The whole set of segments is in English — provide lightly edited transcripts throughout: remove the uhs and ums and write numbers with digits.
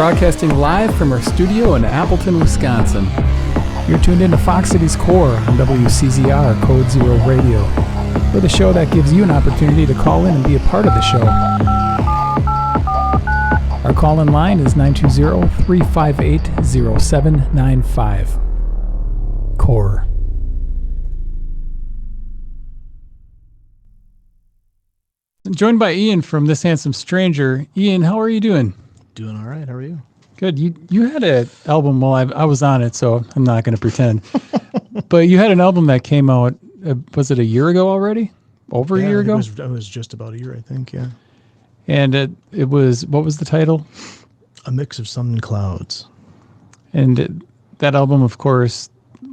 broadcasting live from our studio in Appleton, Wisconsin. You're tuned into Fox Cities Core on WCZR Code Zero Radio. We're the show that gives you an opportunity to call in and be a part of the show. Our call-in line is 920-358-0795. Core. I'm joined by Ian from This Handsome Stranger. Ian, how are you doing? Doing all right. How are you? Good. You had an album, well, I was on it, so I'm not going to pretend. But you had an album that came out, was it a year ago already? Over a year ago? It was just about a year, I think, yeah. And it was, what was the title? A Mix of Sun and Clouds. And that album, of course,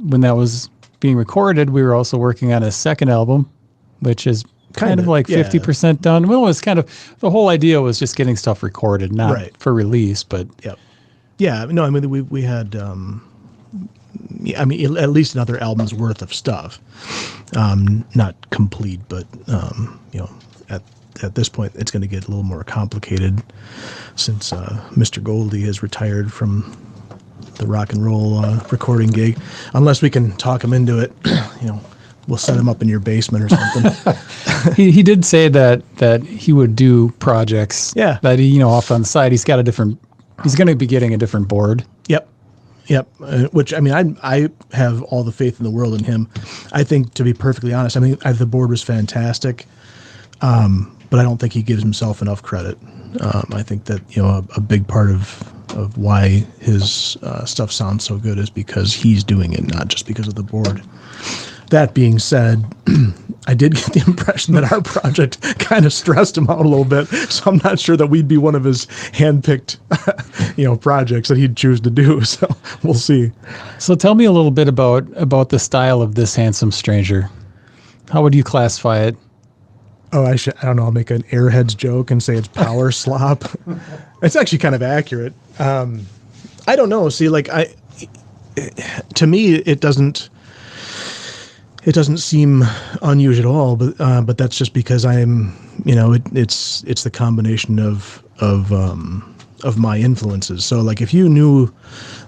when that was being recorded, we were also working on a second album, which is kind of like 50% done. Well, it was kind of, the whole idea was just getting stuff recorded, not for release, but. Yep. Yeah, no, I mean, we had, at least another album's worth of stuff. Not complete, but, at this point, it's going to get a little more complicated since Mr. Golde has retired from the rock and roll recording gig. Unless we can talk him into it, we'll set him up in your basement or something. He did say that he would do projects. Yeah. That he, off on the side, he's going to be getting a different board. Yep. Which, I mean, I have all the faith in the world in him. I think, to be perfectly honest, the board was fantastic. But I don't think he gives himself enough credit. I think that, a big part of why his stuff sounds so good is because he's doing it, not just because of the board. That being said, I did get the impression that our project kind of stressed him out a little bit, so I'm not sure that we'd be one of his hand-picked, projects that he'd choose to do. So we'll see. So tell me a little bit about the style of This Handsome Stranger. How would you classify it? Oh, I don't know. I'll make an Airheads joke and say it's power slop. It's actually kind of accurate. I don't know. See, to me, it doesn't seem unusual at all. But that's just because I'm, it's the combination of my influences. So like, if you knew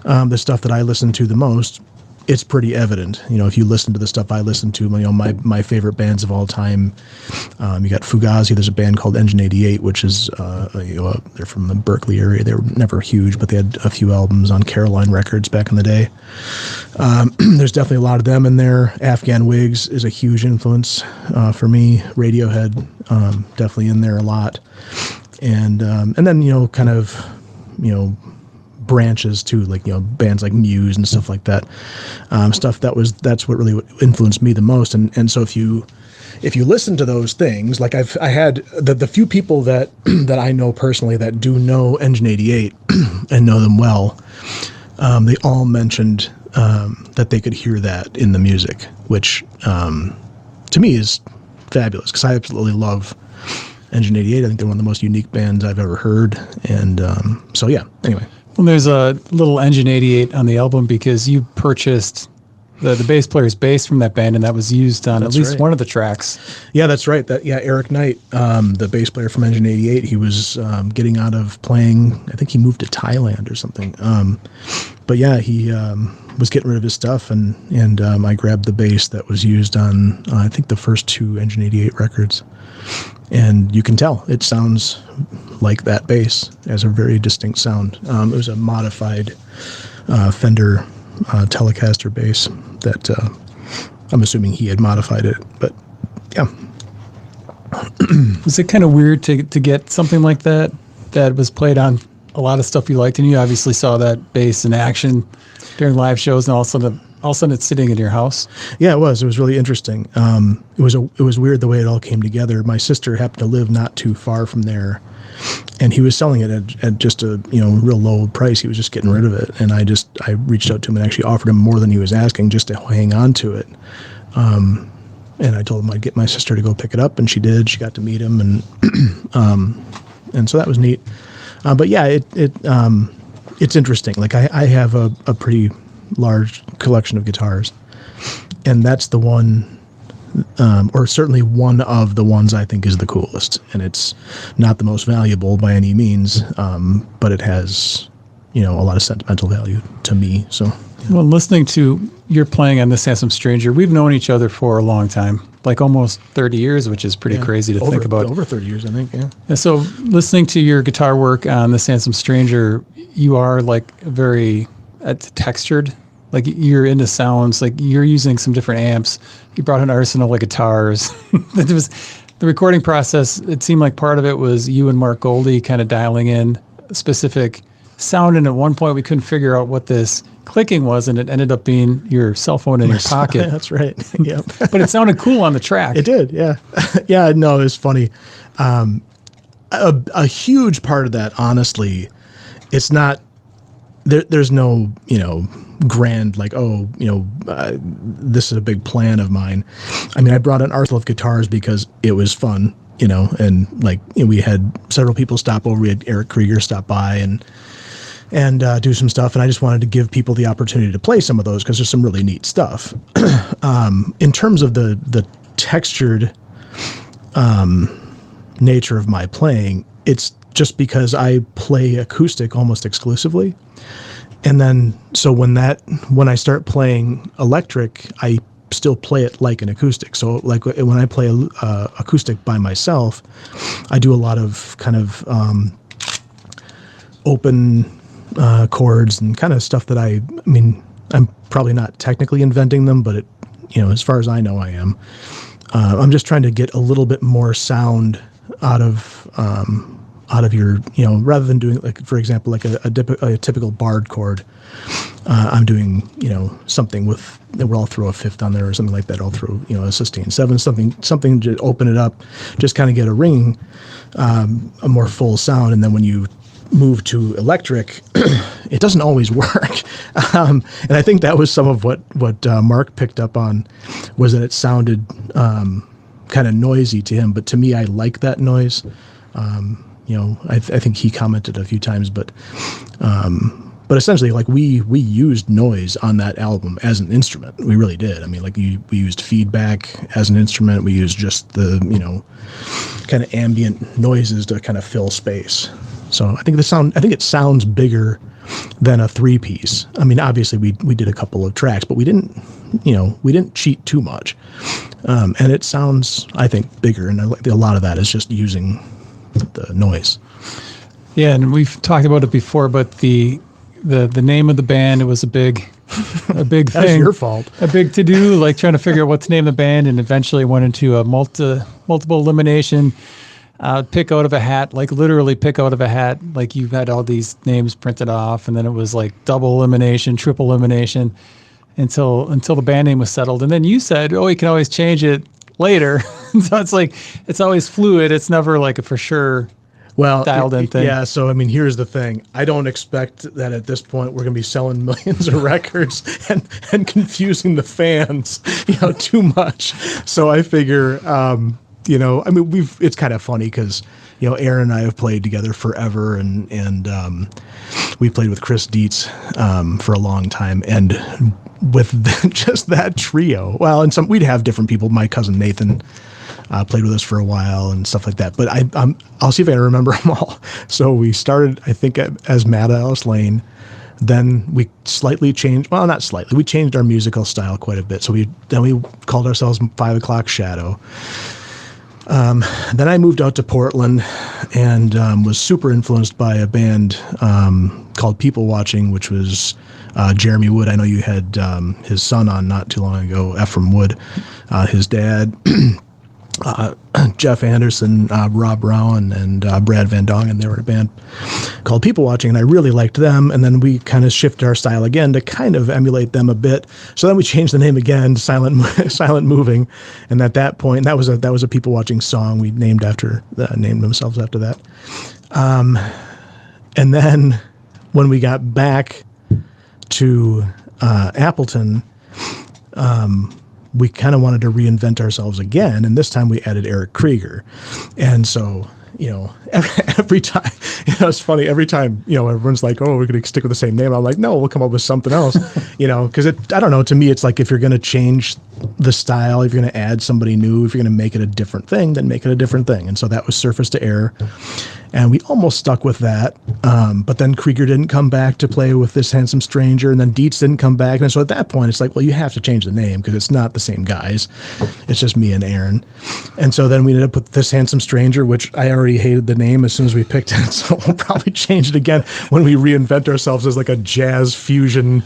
the stuff that I listen to the most, it's pretty evident. If you listen to the stuff I listen to, my favorite bands of all time, you got Fugazi. There's a band called Engine 88, which is, they're from the Berkeley area. They were never huge, but they had a few albums on Caroline Records back in the day. There's definitely a lot of them in there. Afghan Whigs is a huge influence for me. Radiohead, definitely in there a lot. And then, kind of, branches too, like bands like Muse and stuff like that, that's what really influenced me the most. And so if you listen to those things, like I had the few people that I know personally that do know Engine 88 and know them well, they all mentioned that they could hear that in the music, which to me is fabulous, because I absolutely love Engine 88. I think they're one of the most unique bands I've ever heard. And so yeah, anyway. Well, there's a little Engine 88 on the album because you purchased the bass player's bass from that band, and that was used on at least one of the tracks. Yeah, that's right. Eric Knight, the bass player from Engine 88, he was getting out of playing. I think he moved to Thailand or something. But yeah, he was getting rid of his stuff, and I grabbed the bass that was used on I think the first two Engine 88 records. And you can tell it sounds like that bass. It has a very distinct sound. It was a modified Fender Telecaster bass that I'm assuming he had modified it. But yeah. Was it kind of weird to get something like that was played on a lot of stuff you liked? And you obviously saw that bass in action during live shows, and all of a sudden it's sitting in your house. Yeah, it was. It was really interesting. It was weird the way it all came together. My sister happened to live not too far from there, and he was selling it at just a real low price. He was just getting rid of it, and I reached out to him and actually offered him more than he was asking just to hang on to it. And I told him I'd get my sister to go pick it up, and she did. She got to meet him, and so that was neat. But yeah, it's interesting. Like I have a pretty large collection of guitars, and that's the one, or certainly one of the ones I think is the coolest. And it's not the most valuable by any means, but it has a lot of sentimental value to me. So, well, listening to your playing on This Handsome Stranger, we've known each other for a long time, like almost 30 years, which is pretty crazy to think about. Over 30 years, I think, yeah. And so listening to your guitar work on This Handsome Stranger, you are like very textured, like you're into sounds, like you're using some different amps. You brought an arsenal of guitars. It was the recording process. It seemed like part of it was you and Marc Golde kind of dialing in a specific sound. And at one point we couldn't figure out what this clicking was, and it ended up being your cell phone in your pocket. That's right. Yeah. But it sounded cool on the track. It did. Yeah. Yeah. No, it's funny. A huge part of that, honestly, it's not, there's no, grand, like, this is a big plan of mine. I mean, I brought an arsenal of guitars because it was fun, and like, we had several people stop over. We had Eric Krieger stop by and do some stuff. And I just wanted to give people the opportunity to play some of those because there's some really neat stuff. In terms of the textured nature of my playing, it's just because I play acoustic almost exclusively. And then, so when I start playing electric, I still play it like an acoustic. So like when I play acoustic by myself, I do a lot of kind of open chords and kind of stuff that I mean, I'm probably not technically inventing them, but as far as I know, I am. I'm just trying to get a little bit more sound out of your, rather than doing, like, for example, like a typical barred chord. I'm doing, something with, where I'll throw a fifth on there or something like that. I'll throw, a sustained seven, something to open it up, just kind of get a ring, a more full sound. And then when you move to electric, it doesn't always work. And I think that was some of what Mark picked up on, was that it sounded kind of noisy to him. But to me, I like that noise. I think he commented a few times, but essentially, like, we used noise on that album as an instrument. We really did. I mean, like, we used feedback as an instrument. We used just the, kind of ambient noises to kind of fill space. So I think it sounds bigger than a 3-piece. I mean, obviously we did a couple of tracks, but we didn't cheat too much. And it sounds, I think, bigger. And a lot of that is just using the noise. Yeah, and we've talked about it before, but the name of the band, it was a big thing. That's your fault. A big to-do, like trying to figure out what to name the band, and eventually went into a multiple elimination, pick out of a hat, like literally pick out of a hat. Like, you've had all these names printed off, and then it was like double elimination, triple elimination, until the band name was settled. And then you said, oh, you can always change it later. So it's like, it's always fluid. It's never like a for sure dialed in thing. Yeah. So, I mean, here's the thing. I don't expect that at this point we're going to be selling millions of records and confusing the fans, too much. So I figure, I mean, it's kind of funny because, Aaron and I have played together forever, and we played with Chris Dietz for a long time. And with just that trio, well, and we'd have different people. My cousin Nathan played with us for a while and stuff like that. But I'll see if I remember them all. So we started, I think, as Mad Alice Lane. Then we slightly changed. Well, not slightly. We changed our musical style quite a bit. So we called ourselves 5 O'Clock Shadow. Then I moved out to Portland and was super influenced by a band called People Watching, which was Jeremy Wood. I know you had his son on not too long ago, Ephraim Wood, his dad, Jeff Anderson, Rob Brown, and Brad Van Dongen. They were a band called People Watching, and I really liked them. And then we kind of shifted our style again to kind of emulate them a bit. So then we changed the name again to Silent Moving. And at that point, that was a People Watching song we named themselves after that. And then when we got back to Appleton, we kind of wanted to reinvent ourselves again, and this time we added Eric Krieger. And so, every time, it's funny, every time, everyone's like, oh, we're going to stick with the same name. I'm like, no, we'll come up with something else, because I don't know, to me, it's like, if you're going to change the style, if you're going to add somebody new, if you're going to make it a different thing, then make it a different thing. And so that was Surface to Air. And we almost stuck with that. But then Krieger didn't come back to play with This Handsome Stranger, and then Dietz didn't come back. And so at that point, it's like, well, you have to change the name because it's not the same guys. It's just me and Aaron. And so then we ended up with This Handsome Stranger, which I already hated the name as soon as we picked it. So we'll probably change it again when we reinvent ourselves as like a jazz fusion,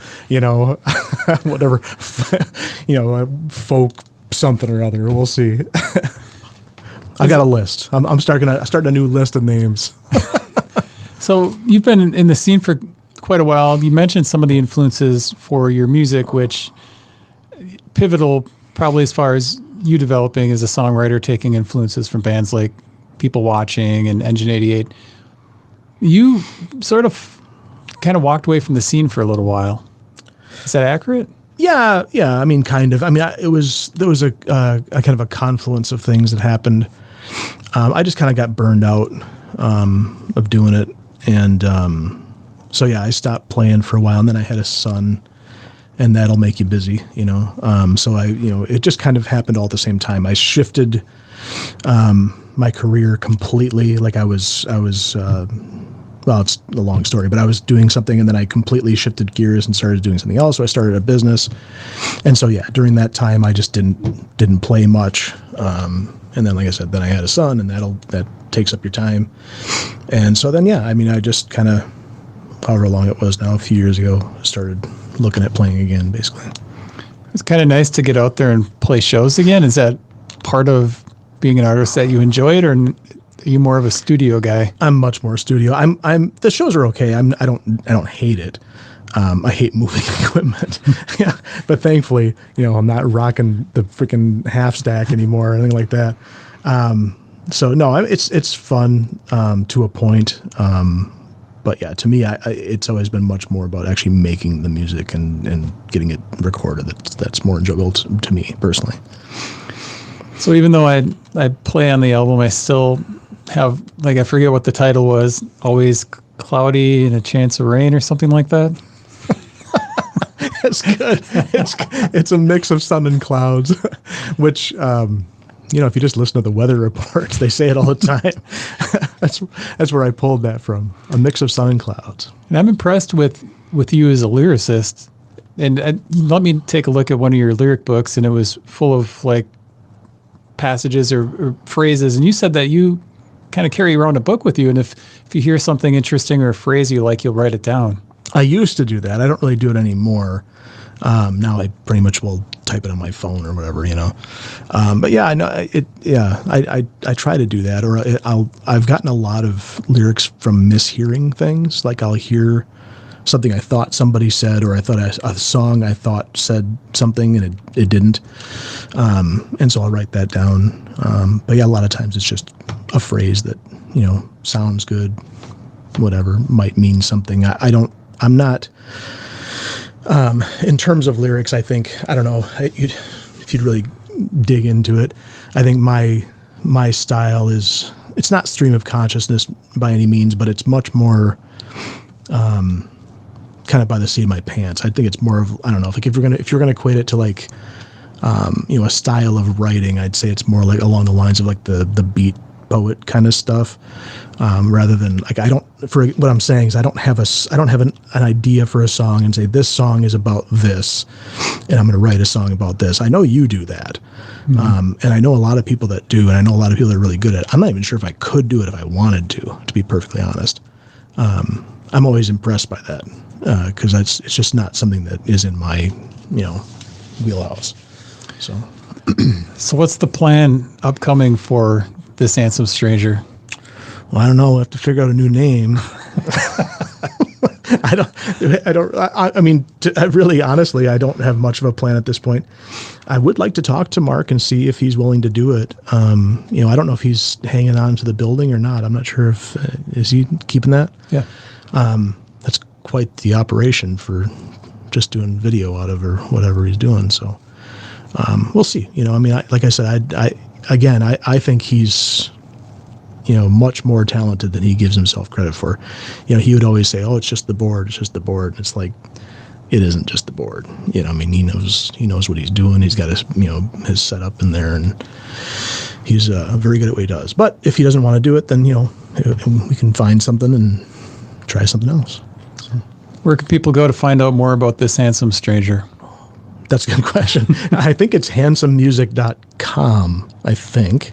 whatever, folk something or other. We'll see. I got a list. I'm starting a new list of names. So you've been in the scene for quite a while. You mentioned some of the influences for your music, which pivotal probably as far as you developing as a songwriter, taking influences from bands like People Watching and Engine 88. You sort of kind of walked away from the scene for a little while. Is that accurate? Yeah. I mean, kind of. I mean, there was a kind of a confluence of things that happened. I just kind of got burned out of doing it, and so yeah, I stopped playing for a while, and then I had a son, and that'll make you busy, So it just kind of happened all at the same time. I shifted my career completely. Like I was. Well, it's a long story, but I was doing something and then I completely shifted gears and started doing something else. So I started a business. And so, yeah, during that time, I just didn't play much. And then, like I said, then I had a son and that takes up your time. And so then, yeah, I mean, I just kind of, however long it was now, a few years ago, started looking at playing again, basically. It's kind of nice to get out there and play shows again. Is that part of being an artist that you enjoy it, or are you more of a studio guy? I'm much more studio. The shows are okay. I don't hate it. I hate moving equipment. Yeah. But thankfully, I'm not rocking the freaking half stack anymore or anything like that. So no, it's fun, to a point. But yeah, to me, it's always been much more about actually making the music and getting it recorded. That's more enjoyable to me personally. So even though I play on the album, I still have, like, I forget what the title was, Always Cloudy and a Chance of Rain or something like that. It's good. It's a mix of sun and clouds, which, if you just listen to the weather reports, they say it all the time. That's where I pulled that from, a mix of sun and clouds. And I'm impressed with you as a lyricist. And let me take a look at one of your lyric books, and it was full of, like, passages or phrases. And you said that you kind of carry around a book with you, and if you hear something interesting or a phrase you like, you'll write it down. I used to do that. I don't really do it anymore. Now I pretty much will type it on my phone or whatever, But yeah, I know it. Yeah, I try to do that, or I've gotten a lot of lyrics from mishearing things. Like I'll hear something I thought somebody said, or I thought a song I thought said something and it didn't. And so I'll write that down. But yeah, a lot of times it's just a phrase that, sounds good, whatever, might mean something. I'm not, in terms of lyrics, I think, I don't know, if you'd really dig into it, I think my style it's not stream of consciousness by any means, but it's much more, kind of by the seat of my pants. I think it's more of, I don't know, like if you're gonna equate it to like, a style of writing, I'd say it's more like along the lines of like the beat poet kind of stuff, rather than like, for what I'm saying is I don't have an idea for a song and say this song is about this and I'm going to write a song about this. I know you do that. Mm-hmm. And I know a lot of people that do, and I know a lot of people that are really good at it. I'm not even sure if I could do it if I wanted to be perfectly honest. I'm always impressed by that, because it's just not something that is in my, wheelhouse. So what's the plan upcoming for This Handsome Stranger? Well, I don't know. We'll have to figure out a new name. Really, honestly, I don't have much of a plan at this point. I would like to talk to Mark and see if he's willing to do it. I don't know if he's hanging on to the building or not. I'm not sure if, is he keeping that? Yeah. That's quite the operation for just doing video out of or whatever he's doing. So, we'll see. Like I said, I think he's, much more talented than he gives himself credit for. He would always say, "Oh, it's just the board. It's just the board." And it's like, it isn't just the board. He knows what he's doing. He's got his setup in there, and he's very good at what he does. But if he doesn't want to do it, then we can find something and try something else. So. Where can people go to find out more about this handsome stranger? That's a good question. I think it's handsomemusic.com, I think.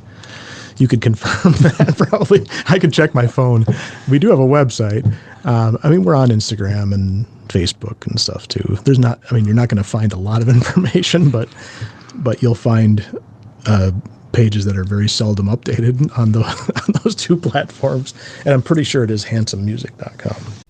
You could confirm that probably. I could check my phone. We do have a website. We're on Instagram and Facebook and stuff too. You're not going to find a lot of information, but you'll find pages that are very seldom updated on those two platforms. And I'm pretty sure it is handsomemusic.com.